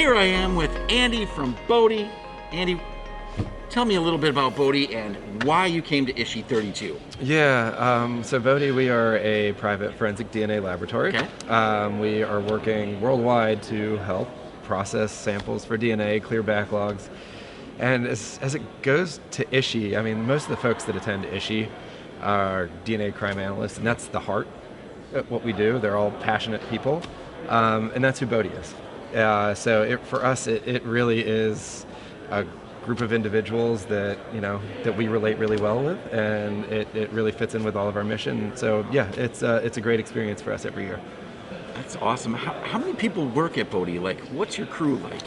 here I am with Andy from Bode. Andy, tell me a little bit about Bode and why you came to ISHI 32. Yeah, so Bode, we are a private forensic DNA laboratory. Okay. We are working worldwide to help process samples for DNA, clear backlogs. And as it goes to ISHI, I mean, most of the folks that attend ISHI are DNA crime analysts, and that's the heart of what we do. They're all passionate people, and that's who Bode is. For us, it really is a group of individuals that that we relate really well with, and it really fits in with all of our mission. So yeah, it's a great experience for us every year. That's awesome. How many people work at Bode? Like, what's your crew like?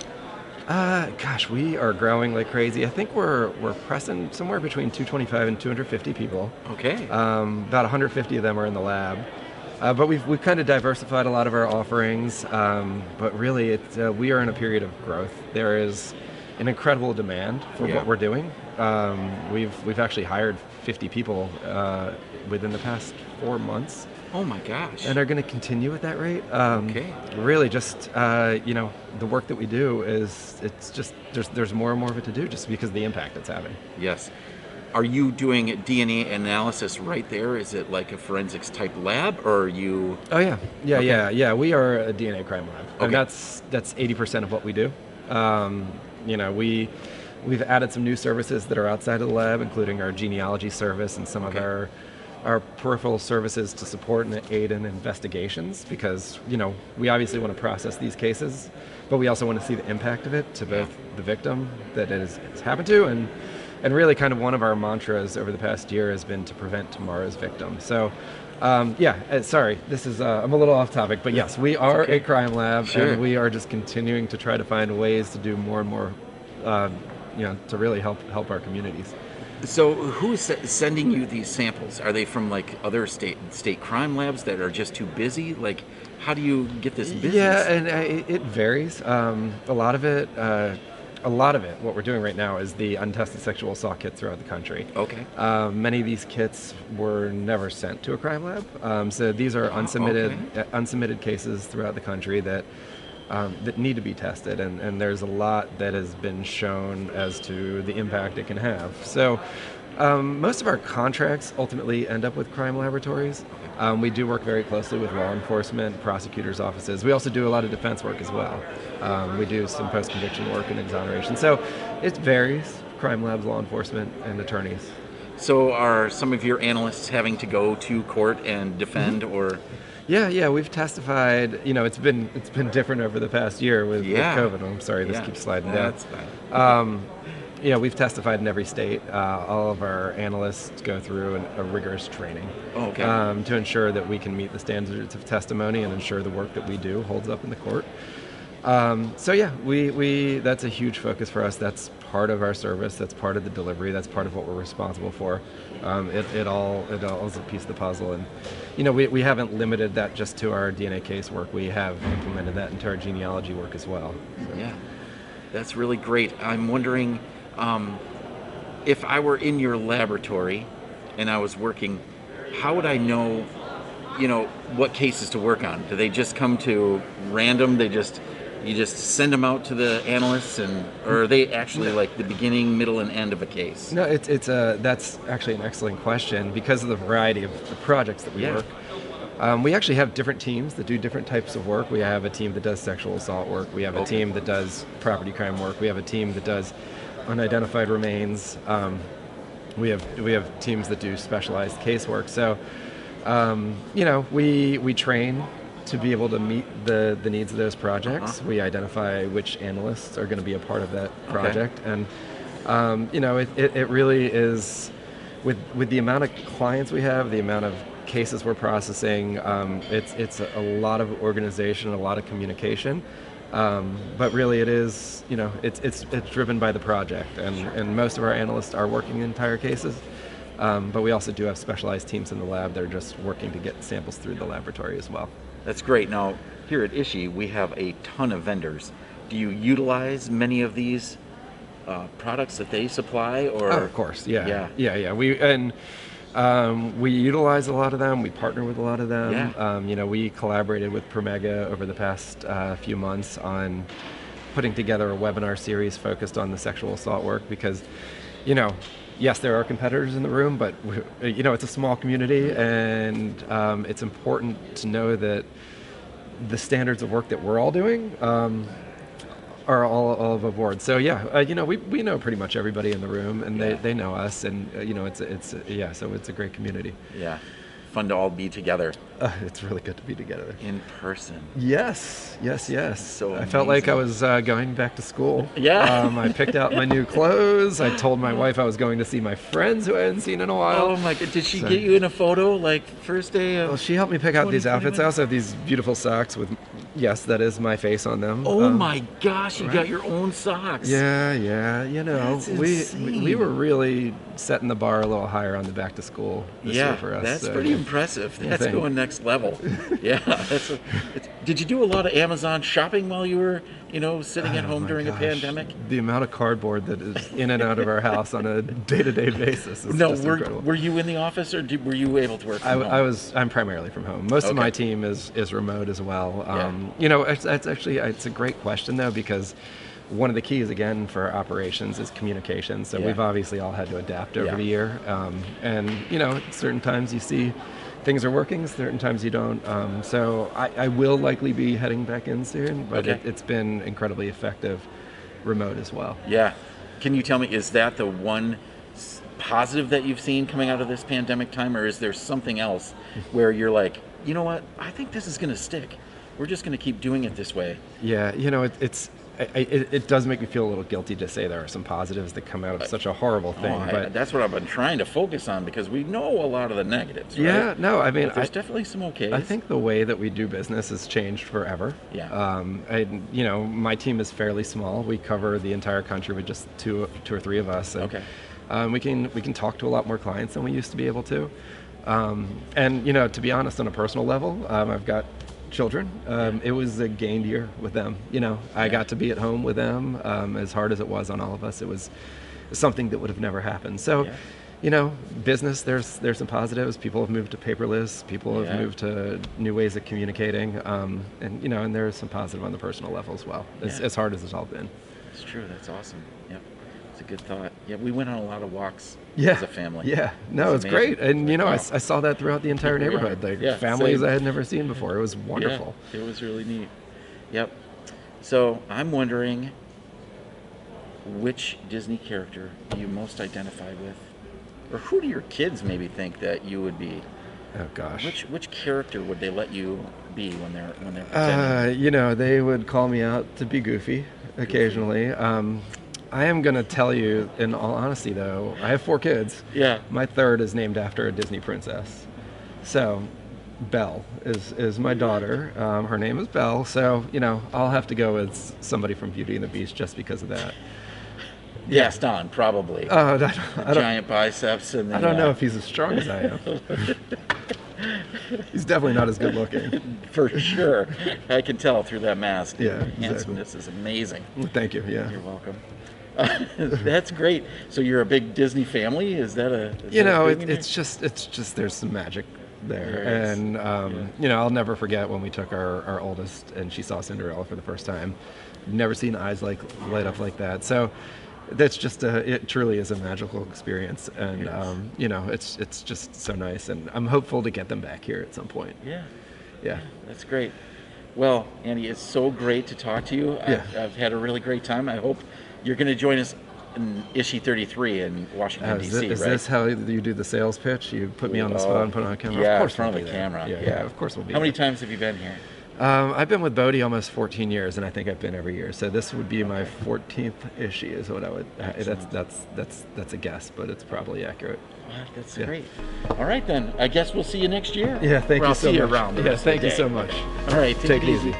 Gosh, we are growing like crazy. I think we're pressing somewhere between 225 and 250 people. Okay. About 150 of them are in the lab. But we've kind of diversified a lot of our offerings. But really, we are in a period of growth. There is an incredible demand for what we're doing. We've actually hired 50 people within the past 4 months. Oh my gosh. And are going to continue at that rate. Okay. Really, just the work that we do there's more and more of it to do just because of the impact it's having. Yes. Are you doing DNA analysis right there? Is it like a forensics type lab, or are you? Oh yeah, Okay. yeah. We are a DNA crime lab, Okay. and that's 80% of what we do. We've added some new services that are outside of the lab, including our genealogy service and some of our peripheral services to support and aid in investigations, because we obviously want to process these cases, but we also want to see the impact of it to both the victim that it's happened to, and really kind of one of our mantras over the past year has been to prevent tomorrow's victim. So sorry, this is I'm a little off topic, but yes, we are a crime lab. Sure. And we are just continuing to try to find ways to do more and more to really help our communities. So who's sending you these samples? Are they from like other state crime labs that are just too busy? Like, how do you get this business? Yeah, and it varies. A lot of it, what we're doing right now is the untested sexual assault kits throughout the country. Okay. Many of these kits were never sent to a crime lab. So these are unsubmitted cases throughout the country that need to be tested, and there's a lot that has been shown as to the impact it can have. So most of our contracts ultimately end up with crime laboratories. We do work very closely with law enforcement, prosecutors' offices. We also do a lot of defense work as well. We do some post-conviction work and exoneration. So it varies, crime labs, law enforcement, and attorneys. So are some of your analysts having to go to court and defend or? Yeah, we've testified. It's been different over the past year with COVID. I'm sorry, this keeps sliding down. That's fine. We've testified in every state. All of our analysts go through a rigorous training to ensure that we can meet the standards of testimony and ensure the work that we do holds up in the court. We that's a huge focus for us. That's part of our service. That's part of the delivery. That's part of what we're responsible for. It all is a piece of the puzzle. And we haven't limited that just to our DNA case work. We have implemented that into our genealogy work as well. So. Yeah, that's really great. I'm wondering if I were in your laboratory and I was working, how would I know what cases to work on? Do they just come to random? You just send them out to the analysts, or are they actually like the beginning, middle, and end of a case? No, that's actually an excellent question because of the variety of the projects that we work. We actually have different teams that do different types of work. We have a team that does sexual assault work. We have a team that does property crime work. We have a team that does unidentified remains. We have teams that do specialized casework. So, we train to be able to meet the needs of those projects. We identify which analysts are going to be a part of that project, and it really is with the amount of clients we have, the amount of cases we're processing. It's a lot of organization, a lot of communication, but really it is it's driven by the project, and most of our analysts are working entire cases. But we also do have specialized teams in the lab that are just working to get samples through the laboratory as well. That's great. Now, here at ISHI, we have a ton of vendors. Do you utilize many of these products that they supply? Or of course, yeah. We utilize a lot of them. We partner with a lot of them. We collaborated with Promega over the past few months on putting together a webinar series focused on the sexual assault work because, you know, yes, there are competitors in the room, but you know, it's a small community, and it's important to know that the standards of work that we're all doing are all above board. So yeah, you know, we know pretty much everybody in the room, and they know us, and you know, it's yeah, so it's a great community. Yeah, fun to all be together It's really good to be together. in person. Yes. So I felt like I amazing. was going back to school. Yeah. I picked out my new clothes. I told my wife I was going to see my friends who I hadn't seen in a while. Oh my God! Did she So- get you in a photo like first day of? Well, she helped me pick out these outfits. 2021? I also have these beautiful socks with, yes, that is my face on them. Oh my gosh! You right. got your own socks. Yeah. You know, That's we insane. were really setting the bar a little higher on the back to school this year for us. That's so, pretty impressive. Yeah, That's thanks. going next level. Yeah. Did you do a lot of Amazon shopping while you were, you know, sitting at Oh home my during a gosh. pandemic? The amount of cardboard that is in and out of our house on a day-to-day basis is No, just incredible. were you in the office or were you able to work from home? I'm primarily from home. Most of my Okay. team is remote as well. Yeah. You know, it's actually it's a great question though, because one of the keys again for operations is communication. So Yeah. we've obviously all had to adapt over Yeah. the year, and you know, certain times you see things are working, certain times you don't. So I will likely be heading back in soon, but Okay. it's been incredibly effective remote as well. Yeah. Can you tell me, is that the one positive that you've seen coming out of this pandemic time, or is there something else where you're like, you know what, I think this is going to stick. We're just going to keep doing it this way. Yeah, you know, it does make me feel a little guilty to say there are some positives that come out of such a horrible thing. But That's what I've been trying to focus on because we know a lot of the negatives, right? yeah, no, I mean, But there's definitely some okays. I think the way that we do business has changed forever. Yeah. You know, my team is fairly small. We cover the entire country with just two or three of us. And, Okay. we can talk to a lot more clients than we used to be able to. And you know, to be honest, on a personal level, I've got children. It was a gained year with them. You know, I got to be at home with them. As hard as it was on all of us, it was something that would have never happened. So, Yeah. you know, business, there's some positives. People have moved to paperless. People have Yeah. moved to new ways of communicating. And you know, and there's some positive on the personal level as well. Yeah. As hard as it's all been. It's true. That's awesome. Yep. It's a good thought. Yeah, we went on a lot of walks Yeah, as a family. Yeah, no, it's amazing. great, and you know, Wow. I saw that throughout the entire Here we are. neighborhood, like Yeah, families same. I had never seen before. It was wonderful. Yeah, it was really neat. Yep. So I'm wondering, which Disney character do you most identify with, or who do your kids maybe think that you would be? Oh gosh. Which character would they let you be when they're pretending? You know, they would call me out to be goofy occasionally. I am gonna tell you, in all honesty, though, I have 4 kids. Yeah. My third is named after a Disney princess. So, Belle is my daughter. Her name is Belle. So, you know, I'll have to go with somebody from Beauty and the Beast just because of that. Gaston, probably. I don't, Giant biceps and the, I don't know if he's as strong as I am. He's definitely not as good looking. for sure. I can tell through that mask. Yeah, Your exactly. handsomeness is amazing. Thank you. Yeah. You're welcome. That's great. So you're a big Disney family? Is that a? Is You that a know, thing in it's just there's some magic there, There is. and Yeah. you know, I'll never forget when we took our oldest and she saw Cinderella for the first time. Never seen eyes light up like that. So that's just it truly is a magical experience, and Yes. you know, it's just so nice, and I'm hopeful to get them back here at some point. Yeah, Yeah. that's great. Well, Andy, it's so great to talk to you. Yeah. I've had a really great time. I hope you're going to join us in ISHI 33 in Washington, D.C., Is right? this how you do the sales pitch? You put me on the spot and put on a camera? Yeah, Of course in front we'll of be the there. camera. Yeah, of course we'll be How many there. times have you been here? I've been with Bode almost 14 years, and I think I've been every year. So this would be my 14th ISHI, is what I would. That's a guess, but it's probably accurate. Wow, that's Yeah. great. All right, then. I guess we'll see you next year. Yeah, thank Or you I'll so see much. you around. the Yeah, rest of the thank you day. so much. All right, take it easy.